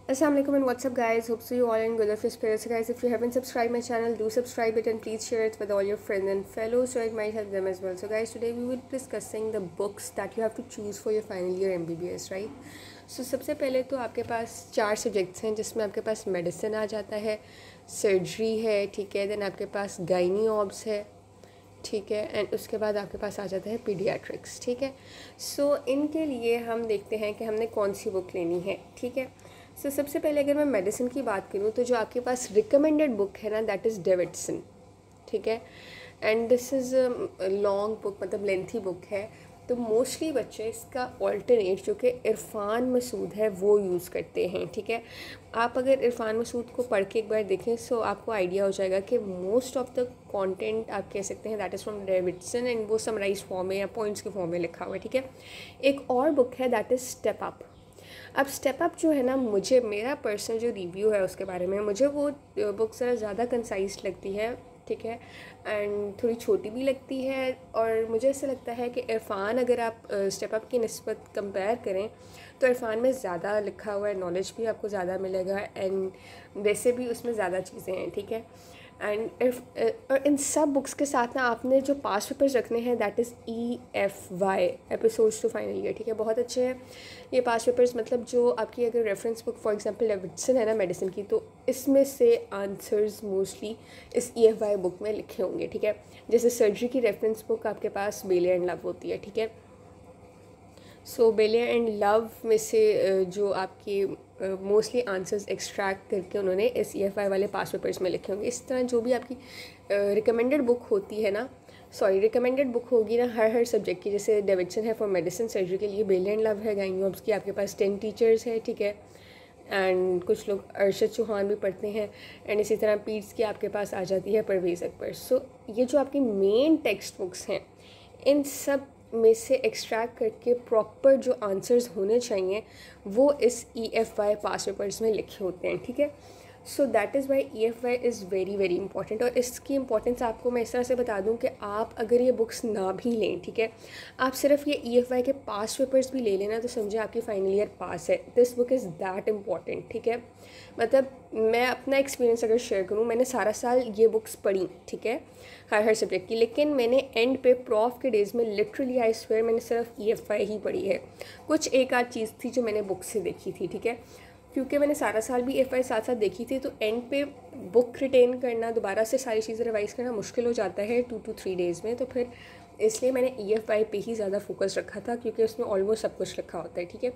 Assalamualaikum and what's up guys, hope so you all in good of your spirits. Guys, if you haven't subscribed my channel, do subscribe it and please share it with all your friends and fellows so it might help them as well. So guys, today we will be discussing the books that you have to choose for your final year MBBS, right? So सबसे पहले तो आपके पास 4 subjects हैं जिसमें आपके पास medicine आ जाता है, surgery है, ठीक है, देन आपके पास गाइनी ऑब्स है, ठीक है, एंड उसके बाद आपके पास आ जाता है पीडियाट्रिक्स, ठीक है। सो इनके लिए हम देखते हैं कि हमने कौन सी बुक लेनी है, ठीक है। सो सबसे पहले अगर मैं मेडिसिन की बात करूँ तो जो आपके पास रिकमेंडेड बुक है ना, दैट इज़ डेविडसन, ठीक है। And this is long book, मतलब लेंथी बुक है, तो मोस्टली बच्चे इसका ऑल्टरनेट जो कि इरफान मसूद है वो यूज़ करते हैं, ठीक है। आप अगर इरफान मसूद को पढ़ के एक बार देखें सो आपको आइडिया हो जाएगा कि मोस्ट ऑफ द कंटेंट आप कह सकते हैं that is from Davidson and वो समराइज फॉर्म में या पॉइंट्स के फॉर्म में लिखा हुआ है, ठीक है। एक और बुक है दैट इज़ स्टेप अप। अब स्टेप अप जो है ना, मुझे मेरा पर्सनल जो रिव्यू है उसके बारे में, मुझे वो बुक ज़्यादा कंसाइज लगती है, ठीक है, एंड थोड़ी छोटी भी लगती है। और मुझे ऐसा लगता है कि इरफान अगर आप स्टेप अप की निस्बत कंपेयर करें तो इरफान में ज़्यादा लिखा हुआ है, नॉलेज भी आपको ज़्यादा मिलेगा एंड वैसे भी उसमें ज़्यादा चीज़ें हैं, ठीक है। एंड और इन सब बुक्स के साथ ना आपने जो पास पेपर्स रखने हैं that is EFY, episodes to final year, ठीक है, बहुत अच्छे हैं ये पास पेपर्स। मतलब जो आपकी अगर reference book for example Davidson है ना मेडिसिन की, तो इसमें से आंसर्स मोस्टली इस EFY बुक में लिखे होंगे, ठीक है। जैसे सर्जरी की रेफरेंस बुक आपके पास बेले एंड लव होती है, ठीक है। सो बेले एंड लव में से जो आपकी मोस्टली आंसर्स एक्सट्रैक्ट करके उन्होंने इस EFY वाले पास पेपर्स में लिखे होंगे। इस तरह जो भी आपकी रिकमेंडेड बुक होती है ना, रिकमेंडेड बुक होगी ना हर सब्जेक्ट की, जैसे डेविडसन है फॉर मेडिसिन, सर्जरी के लिए बेले एंड लव है, गाइनी की आपके पास 10 टीचर्स है, ठीक है, एंड कुछ लोग अरशद चौहान भी पढ़ते हैं, एंड इसी तरह पीट्स की आपके पास आ जाती है परवेज़ अकबर। सो ये जो आपकी मेन टेक्स्ट बुक्स हैं, इन सब में से एक्सट्रैक्ट करके प्रॉपर जो आंसर्स होने चाहिए वो इस EFY पास पेपर्स में लिखे होते हैं, ठीक है। So that is why EFY is very very important. और इसकी इंपॉर्टेंस आपको मैं इस तरह से बता दूं कि आप अगर ये बुक्स ना भी लें, ठीक है, आप सिर्फ ये EFY के पास पेपर्स भी ले लेना तो समझे आपकी फाइनल ईयर पास है। This book is that important, ठीक है। मतलब मैं अपना एक्सपीरियंस अगर शेयर करूँ, मैंने सारा साल ये बुक्स पढ़ी, ठीक है, हर सब्जेक्ट की, लेकिन मैंने एंड पे प्रॉफ के डेज़ में लिटरली आई स्वेयर मैंने सिर्फ EFY ही पढ़ी है। कुछ एक आध चीज़ थी जो मैंने बुक से देखी थी, ठीक है, क्योंकि मैंने सारा साल भी EFY साथ साथ देखी थी, तो एंड पे बुक रिटेन करना, दोबारा से सारी चीज़ें रिवाइज़ करना मुश्किल हो जाता है 2 to 3 डेज़ में। तो फिर इसलिए मैंने EFY पे ही ज़्यादा फोकस रखा था क्योंकि उसमें ऑलमोस्ट सब कुछ लिखा होता है, ठीक है।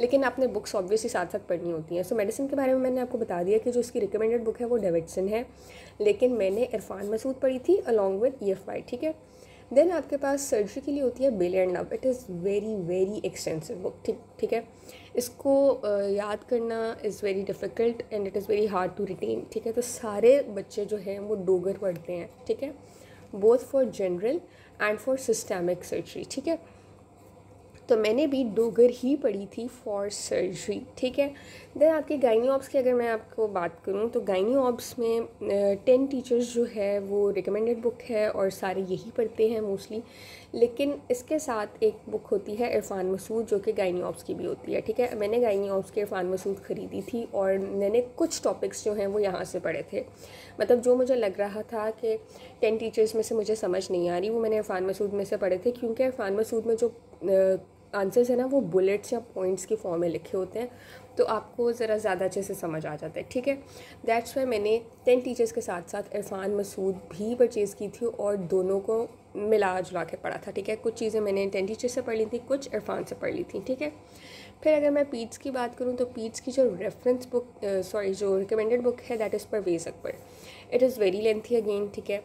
लेकिन आपने बुक्स ऑब्वियसली साथ साथ पढ़नी होती हैं। सो मेडिसिन के बारे में मैंने आपको बता दिया कि जो उसकी रिकमेंडेड बुक है वो डेविडसन है, लेकिन मैंने इरफान मसूद पढ़ी थी अलॉन्ग विद EFY, ठीक है। देन आपके पास सर्जरी के लिए होती है Bailey and love. It is very very extensive book, ठीक है। इसको याद करना is very difficult and it is very hard to retain, ठीक है। तो सारे बच्चे जो हैं वो डोगर पढ़ते हैं, ठीक है, both for general and for systemic surgery, ठीक है। तो मैंने भी डोगर ही पढ़ी थी फॉर सर्जरी, ठीक है। देन आपके गाइनी ऑब्स की अगर मैं आपको बात करूं तो गाइनी ऑब्स में 10 टीचर्स जो है वो रिकमेंडेड बुक है और सारे यही पढ़ते हैं मोस्टली, लेकिन इसके साथ एक बुक होती है इरफान मसूद जो कि गाइनी ऑब्स की भी होती है, ठीक है। मैंने गाइनी ऑब्स के इरफान मसूद ख़रीदी थी और मैंने कुछ टॉपिक्स जो हैं वो यहाँ से पढ़े थे। मतलब जो मुझे लग रहा था कि 10 टीचर्स में से मुझे समझ नहीं आ रही, वो मैंने इरफान मसूद में से पढ़े थे, क्योंकि इरफान मसूद में जो आंसर्स है ना वो बुलेट्स या पॉइंट्स की फॉर्म में लिखे होते हैं, तो आपको ज़रा ज़्यादा अच्छे से समझ आ जाता है, ठीक है। दैट्स वाई मैंने 10 टीचर्स के साथ साथ इरफान मसूद भी परचेज़ की थी और दोनों को मिला जुला के पढ़ा था, ठीक है। कुछ चीज़ें मैंने 10 टीचर्स से पढ़ ली थी, कुछ इरफान से पढ़ ली थी, ठीक है। फिर अगर मैं पीट्स की बात करूँ तो पीट्स की जो रेफरेंस बुक जो रिकमेंडेड बुक है that is Parvez Akbar. It is very lengthy again, ठीक है,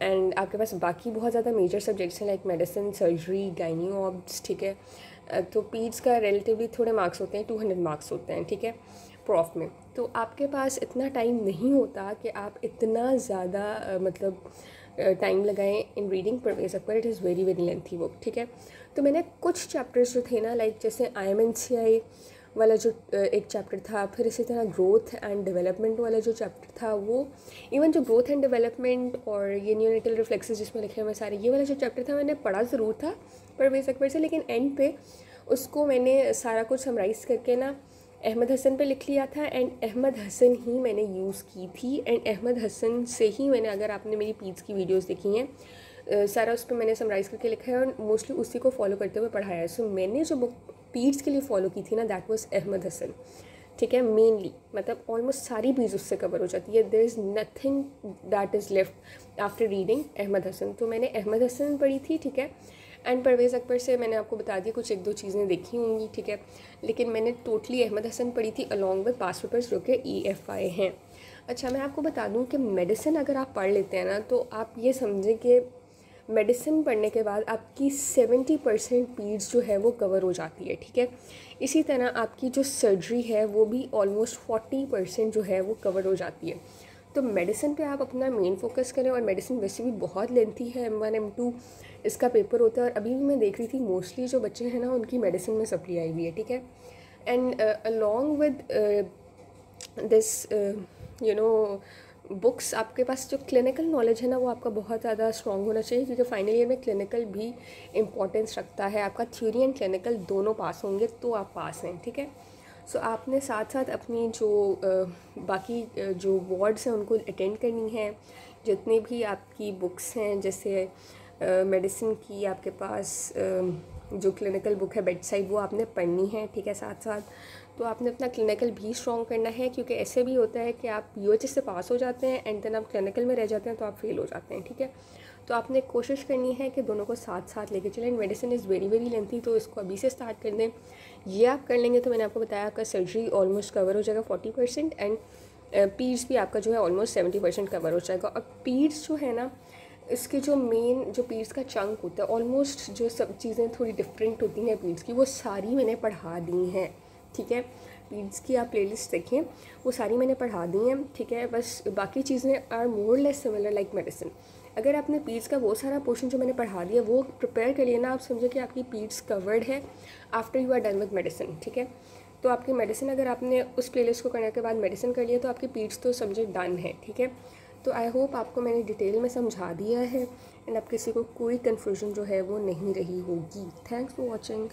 एंड आपके पास बाकी बहुत ज़्यादा मेजर सब्जेक्ट्स हैं like medicine, surgery, gynae obs, ठीक है। तो पीट्स का रिलेटिवली थोड़े मार्क्स होते हैं, 200 मार्क्स होते हैं, ठीक है, प्रॉफ में। तो आपके पास इतना टाइम नहीं होता कि आप इतना ज़्यादा मतलब टाइम लगाएं in reading Parvez Akbar. It is very very lengthy book, ठीक है। तो मैंने कुछ चैप्टर्स जो थे ना, लाइक जैसे IMNCI वाला जो एक चैप्टर था, फिर इसी तरह ग्रोथ एंड डेवलपमेंट वाला जो चैप्टर था, वो इवन जो ग्रोथ एंड डेवलपमेंट और ये न्यूनेटल रिफ्लेक्सेस जिसमें लिखे हुए सारे, ये वाला जो चैप्टर था मैंने पढ़ा ज़रूर था परवेज़ अकबर से, लेकिन एंड पे उसको मैंने सारा कुछ समराइज़ करके ना अहमद हसन पे लिख लिया था एंड अहमद हसन ही मैंने यूज़ की थी एंड अहमद हसन से ही मैंने, अगर आपने मेरी पीड्स की वीडियोस देखी हैं सारा उस पर मैंने समराइज़ करके लिखा है और मोस्टली उसी को फॉलो करते हुए पढ़ाया है। सो मैंने जो बुक पीड्स के लिए फ़ॉलो की थी ना, दैट वाज अहमद हसन, ठीक है। मेनली मतलब ऑलमोस्ट सारी पीड्स उससे कवर हो जाती है, there is nothing that is left after reading Ahmed Hasan. तो मैंने अहमद हसन पढ़ी थी, ठीक है। एंड परवेज़ अकबर से मैंने आपको बता दिया कुछ एक दो चीज़ें देखी होंगी, ठीक है, लेकिन मैंने टोटली अहमद हसन पढ़ी थी अलॉन्ग विद पास्ट पेपर्स जो कि EFI हैं। अच्छा, मैं आपको बता दूं कि मेडिसिन अगर आप पढ़ लेते हैं ना, तो आप ये समझें कि मेडिसिन पढ़ने के बाद आपकी 70% पीड्स जो है वो कवर हो जाती है, ठीक है। इसी तरह आपकी जो सर्जरी है वो भी ऑलमोस्ट 40% जो है वो कवर हो जाती है। तो मेडिसिन पे आप अपना मेन फोकस करें, और मेडिसिन वैसे भी बहुत लेंथी है, M1 M2 इसका पेपर होता है। और अभी भी मैं देख रही थी मोस्टली जो बच्चे हैं ना उनकी मेडिसिन में सप्ली आई हुई है, ठीक है। And along with this you know books, आपके पास जो क्लिनिकल नॉलेज है ना वो आपका बहुत ज़्यादा स्ट्रॉन्ग होना चाहिए, क्योंकि फाइनल ईयर में क्लिनिकल भी इम्पॉर्टेंस रखता है। आपका थ्योरी एंड क्लिनिकल दोनों पास होंगे तो आप पास हैं, ठीक है। सो आपने साथ साथ अपनी जो बाकी जो वार्ड्स हैं उनको अटेंड करनी है। जितनी भी आपकी बुक्स हैं, जैसे मेडिसिन की आपके पास जो क्लिनिकल बुक है बेड साइड, वो आपने पढ़नी है, ठीक है। साथ साथ तो आपने अपना क्लिनिकल भी स्ट्रॉन्ग करना है, क्योंकि ऐसे भी होता है कि आप UHS से पास हो जाते हैं एंड देन आप क्लिनिकल में रह जाते हैं तो आप फेल हो जाते हैं, ठीक है। तो आपने कोशिश करनी है कि दोनों को साथ साथ लेके चलें। Medicine is very very lengthy, तो इसको अभी से स्टार्ट कर दें। ये आप कर लेंगे तो मैंने आपको बताया आपका सर्जरी ऑलमोस्ट कवर हो जाएगा 40% एंड पीड्स भी आपका जो है ऑलमोस्ट 70% कवर हो जाएगा। और पीड्स जो है ना, इसके जो मेन जो पीड्स का चंक होता है, ऑलमोस्ट जो सब चीज़ें थोड़ी डिफरेंट होती हैं पीड्स की, वो सारी मैंने पढ़ा दी हैं, ठीक है। पीड्स की आप प्लेलिस्ट देखें, वो सारी मैंने पढ़ा दी हैं, ठीक है। बस बाकी चीज़ें are more less similar like medicine. अगर आपने पीड्स का वो सारा पोर्शन जो मैंने पढ़ा दिया वो प्रिपेयर करिए ना, आप समझे कि आपकी पीड्स कवर्ड है after you are done with medicine, ठीक है। तो आपकी मेडिसिन, अगर आपने उस प्लेलिस्ट को करने के बाद मेडिसिन कर लिया तो आपकी पीड्स तो समझे डन है, ठीक है। तो आई होप आपको मैंने डिटेल में समझा दिया है एंड अब किसी को कोई कन्फ्यूजन जो है वो नहीं रही होगी। Thanks for watching.